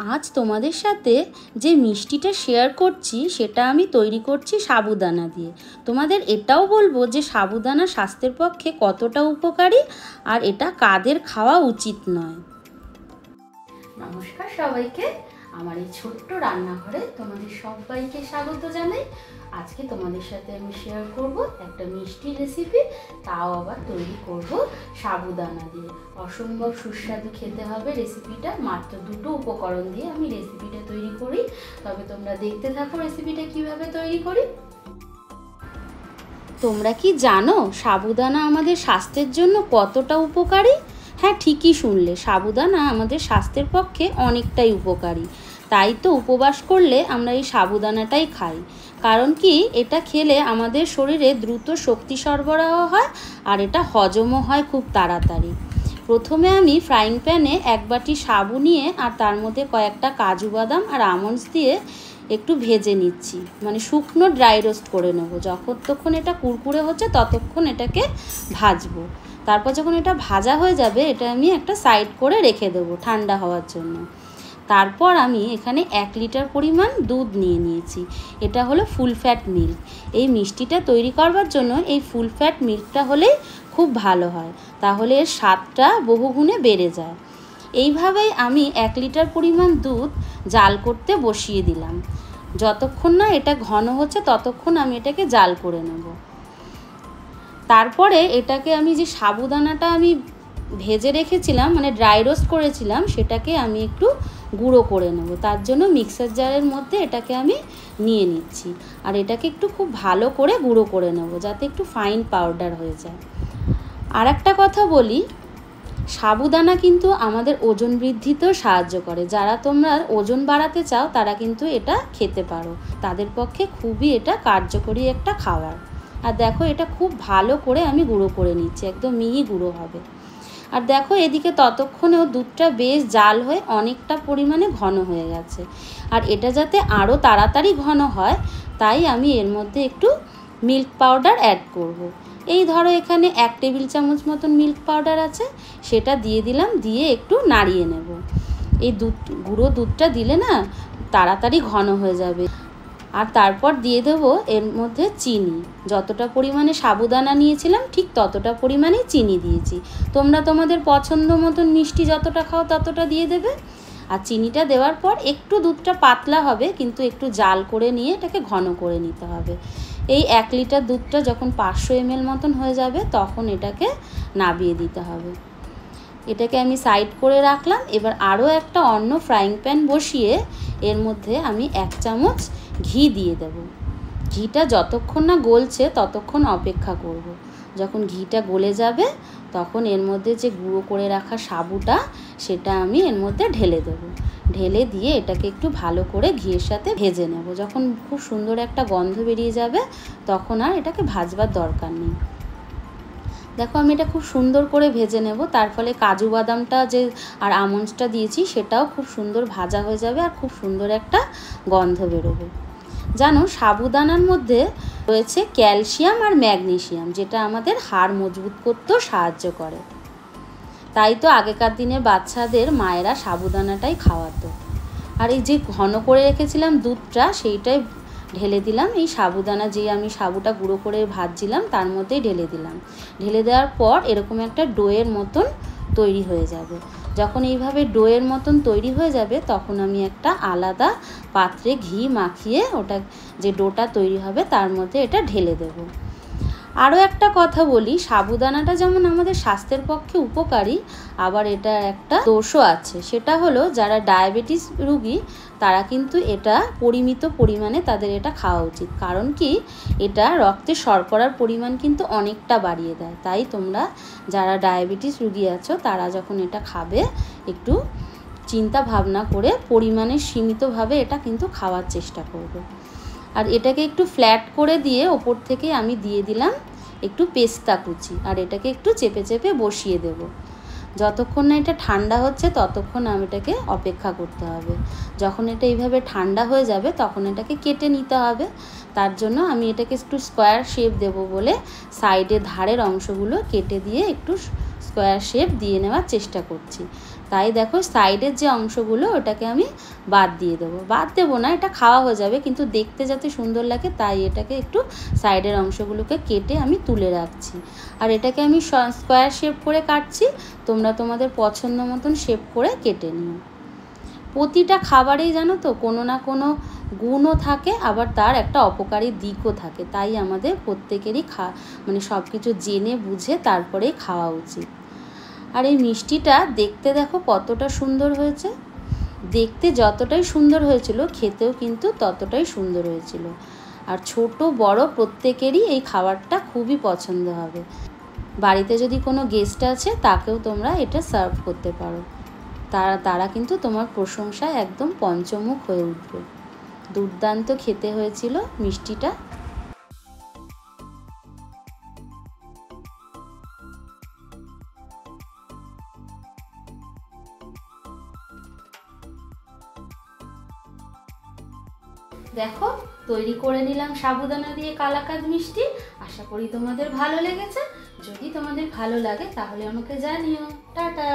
আজ তোমাদের সাথে যে মিষ্টিটা শেয়ার করছি সেটা আমি তৈরি করছি সাবুদানা দিয়ে। তোমাদের এটাও বলবো যে সাবুদানা স্বাস্থ্যের পক্ষে কতটা উপকারী আর এটা কাদের খাওয়া উচিত নয়। নমস্কার সবাইকে, আমার এই ছোট্ট রান্নাঘরে তোমাদের সবাইকে স্বাগত জানাই। আজকে তোমাদের সাথে আমি শেয়ার করব একটা মিষ্টি রেসিপি, তাও আবার তৈরি করব সাবুদানা দিয়ে। অসম্ভব সুস্বাদু খেতে হবে রেসিপিটা। মাত্র দুটো উপকরণ দিয়ে আমি রেসিপিটা তৈরি করি, তবে তোমরা দেখতে থাকো রেসিপিটা কিভাবে তৈরি করি। তোমরা কি জানো সাবুদানা আমাদের স্বাস্থ্যের জন্য কতটা উপকারী? হ্যাঁ, ঠিকই শুনলে, সাবুদানা আমাদের স্বাস্থ্যের পক্ষে অনেকটাই উপকারী। তাই তো উপবাস করলে আমরা এই সাবুদানাটাই খাই। কারণ কি, এটা খেলে আমাদের শরীরে দ্রুত শক্তি সরবরাহ হয় আর এটা হজমও হয় খুব তাড়াতাড়ি। প্রথমে আমি ফ্রাইং প্যানে এক বাটি সাবু নিয়ে আর তার মধ্যে কয়েকটা কাজু বাদাম আর আমন্ডস দিয়ে একটু ভেজে নিচ্ছি, মানে শুকনো ড্রাই রোস্ট করে নেবো। যতক্ষণ এটা কুরকুরে হচ্ছে ততক্ষণ এটাকে ভাজবো। তারপর যখন এটা ভাজা হয়ে যাবে এটা আমি একটা সাইড করে রেখে দেবো ঠান্ডা হওয়ার জন্য। তারপর আমি এখানে 1 লিটার পরিমাণ দুধ নিয়ে নিয়েছি। এটা হলো ফুল ফ্যাট মিল্ক। এই মিষ্টিটা তৈরি করবার জন্য এই ফুল ফ্যাট মিল্কটা হলেই খুব ভালো হয়, তাহলে এর স্বাদটা বহুগুণে বেড়ে যায়। এইভাবেই আমি 1 লিটার পরিমাণ দুধ জাল করতে বসিয়ে দিলাম। যতক্ষণ না এটা ঘন হচ্ছে ততক্ষণ আমি এটাকে জাল করে নেব। তারপরে এটাকে আমি যে সাবুদানাটা আমি ভেজে রেখেছিলাম, মানে ড্রাই রোস্ট করেছিলাম, সেটাকে আমি একটু গুঁড়ো করে নেব। তার জন্য মিক্সার জারের মধ্যে এটাকে আমি নিয়ে নিচ্ছি আর এটাকে একটু খুব ভালো করে গুঁড়ো করে নেব যাতে একটু ফাইন পাউডার হয়ে যায়। আর একটা কথা বলি, সাবুদানা কিন্তু আমাদের ওজন বৃদ্ধিতেও সাহায্য করে। যারা তোমরা ওজন বাড়াতে চাও তারা কিন্তু এটা খেতে পারো, তাদের পক্ষে খুবই এটা কার্যকরী একটা খাবার। আর দেখো, এটা খুব ভালো করে আমি গুঁড়ো করে নিচ্ছি, একদম মিহি গুঁড়ো হবে। আর দেখো, এদিকে ততক্ষণেও দুধটা বেশ জাল হয়ে অনেকটা পরিমাণে ঘন হয়ে গেছে। আর এটা যাতে আরও তাড়াতাড়ি ঘন হয় তাই আমি এর মধ্যে একটু মিল্ক পাউডার অ্যাড করব। এই ধরো এখানে 1 টেবিল চামচ মতন মিল্ক পাউডার আছে, সেটা দিয়ে দিলাম, দিয়ে একটু নাড়িয়ে নেব। এই গুঁড়ো দুধটা দিলে না তাড়াতাড়ি ঘন হয়ে যাবে। আর তারপর দিয়ে দেবো এর মধ্যে চিনি। যতটা পরিমাণে সাবুদানা নিয়েছিলাম ঠিক ততটা পরিমাণেই চিনি দিয়েছি। তোমরা তোমাদের পছন্দ মতন মিষ্টি যতটা খাও ততটা দিয়ে দেবে। আর চিনিটা দেওয়ার পর একটু দুধটা পাতলা হবে, কিন্তু একটু জাল করে নিয়ে এটাকে ঘন করে নিতে হবে। এই 1 লিটার দুধটা যখন 500 ml মতন হয়ে যাবে তখন এটাকে নাবিয়ে দিতে হবে। এটাকে আমি সাইড করে রাখলাম। এবার আরও একটা অন্য ফ্রাইং প্যান বসিয়ে এর মধ্যে আমি 1 চামচ ঘি দিয়ে দেব। ঘিটা যতক্ষণ না গলছে ততক্ষণ অপেক্ষা করব। যখন ঘিটা গলে যাবে তখন এর মধ্যে যে গুঁড়ো করে রাখা সাবুটা সেটা আমি এর মধ্যে ঢেলে দেব। ঢেলে দিয়ে এটাকে একটু ভালো করে ঘিয়ের সাথে ভেজে নেব। যখন খুব সুন্দর একটা গন্ধ বেরিয়ে যাবে তখন আর এটাকে ভাজবার দরকার নেই। দেখো, আমি এটা খুব সুন্দর করে ভেজে নেব। তার ফলে কাজু বাদামটা যে আর আমন্ডসটা দিয়েছি সেটাও খুব সুন্দর ভাজা হয়ে যাবে আর খুব সুন্দর একটা গন্ধ বেরোবে। জানো, সাবুদানার মধ্যে রয়েছে ক্যালসিয়াম আর ম্যাগনেসিয়াম, যেটা আমাদের হাড় মজবুত করতেও সাহায্য করে। তাই তো আগেকার দিনে বাচ্চাদের মায়েরা সাবুদানাটাই খাওয়াতো। আর এই যে ঘন করে রেখেছিলাম দুধটা, সেইটাই ঢেলে দিলাম। এই সাবুদানা যে আমি সাবুটা গুঁড়ো করে ভাজছিলাম তার মধ্যেই ঢেলে দিলাম। ঢেলে দেওয়ার পর এরকম একটা ডোয়ের মতন তৈরি হয়ে যাবে। যখন এইভাবে ডোয়ের মতন তৈরি হয়ে যাবে তখন আমি একটা আলাদা পাত্রে ঘি মাখিয়ে ওটা যে ডোটা তৈরি হবে তার মধ্যে এটা ঢেলে দেব। আরও একটা কথা বলি, সাবুদানাটা যেমন আমাদের স্বাস্থ্যের পক্ষে উপকারী, আবার এটা একটা দোষও আছে। সেটা হলো যারা ডায়াবেটিস রোগী তারা কিন্তু এটা পরিমিত পরিমাণে তাদের এটা খাওয়া উচিত। কারণ কি, এটা রক্তে শর্করার পরিমাণ কিন্তু অনেকটা বাড়িয়ে দেয়। তাই তোমরা যারা ডায়াবেটিস রোগী আছো তারা যখন এটা খাবে একটু চিন্তা ভাবনা করে পরিমাণে সীমিতভাবে এটা কিন্তু খাওয়ার চেষ্টা করবে। আর এটাকে একটু ফ্ল্যাট করে দিয়ে ওপর থেকে আমি দিয়ে দিলাম একটু পেস্তা কুচি, আর এটাকে একটু চেপে চেপে বসিয়ে দেব। যতক্ষণ না এটা ঠান্ডা হচ্ছে ততক্ষণ আমি এটাকে অপেক্ষা করতে হবে। যখন এটা এইভাবে ঠান্ডা হয়ে যাবে তখন এটাকে কেটে নিতে হবে। তার জন্য আমি এটাকে একটু স্কোয়ার শেপ দেব বলে সাইডে ধারের অংশগুলো কেটে দিয়ে একটু স্কোয়ার শেপ দিয়ে নেওয়ার চেষ্টা করছি। তাই দেখো সাইডের যে অংশগুলো ওটাকে আমি বাদ দিয়ে দেবো, বাদ দেবো না, এটা খাওয়া হয়ে যাবে, কিন্তু দেখতে যাতে সুন্দর লাগে তাই এটাকে একটু সাইডের অংশগুলোকে কেটে আমি তুলে রাখছি। আর এটাকে আমি স্কোয়ার শেপ করে কাটছি, তোমরা তোমাদের পছন্দ মতন শেপ করে কেটে নিও। প্রতিটা খাবারেই জানো তো কোনো না কোনো গুণও থাকে, আবার তার একটা অপকারী দিকও থাকে, তাই আমাদের প্রত্যেকেরই মানে সব কিছু জেনে বুঝে তারপরেই খাওয়া উচিত। আর এই মিষ্টিটা দেখতে দেখো কতটা সুন্দর হয়েছে, দেখতে যতটাই সুন্দর হয়েছিল খেতেও কিন্তু ততটাই সুন্দর হয়েছিল। আর ছোট বড় প্রত্যেকেরই এই খাবারটা খুবই পছন্দ হবে। বাড়িতে যদি কোনো গেস্ট আছে তাকেও তোমরা এটা সার্ভ করতে পারো, তারা কিন্তু তোমার প্রশংসায় একদম পঞ্চমুখ হয়ে উঠবে। দুর্দান্ত খেতে হয়েছিল মিষ্টিটা। দেখো তৈরি করে নিলাম সাবুদানা দিয়ে কালাকাঁদ মিষ্টি। আশা করি তোমাদের ভালো লেগেছে। যদি তোমাদের ভালো লাগে তাহলে আমাকে জানিও। টাটা।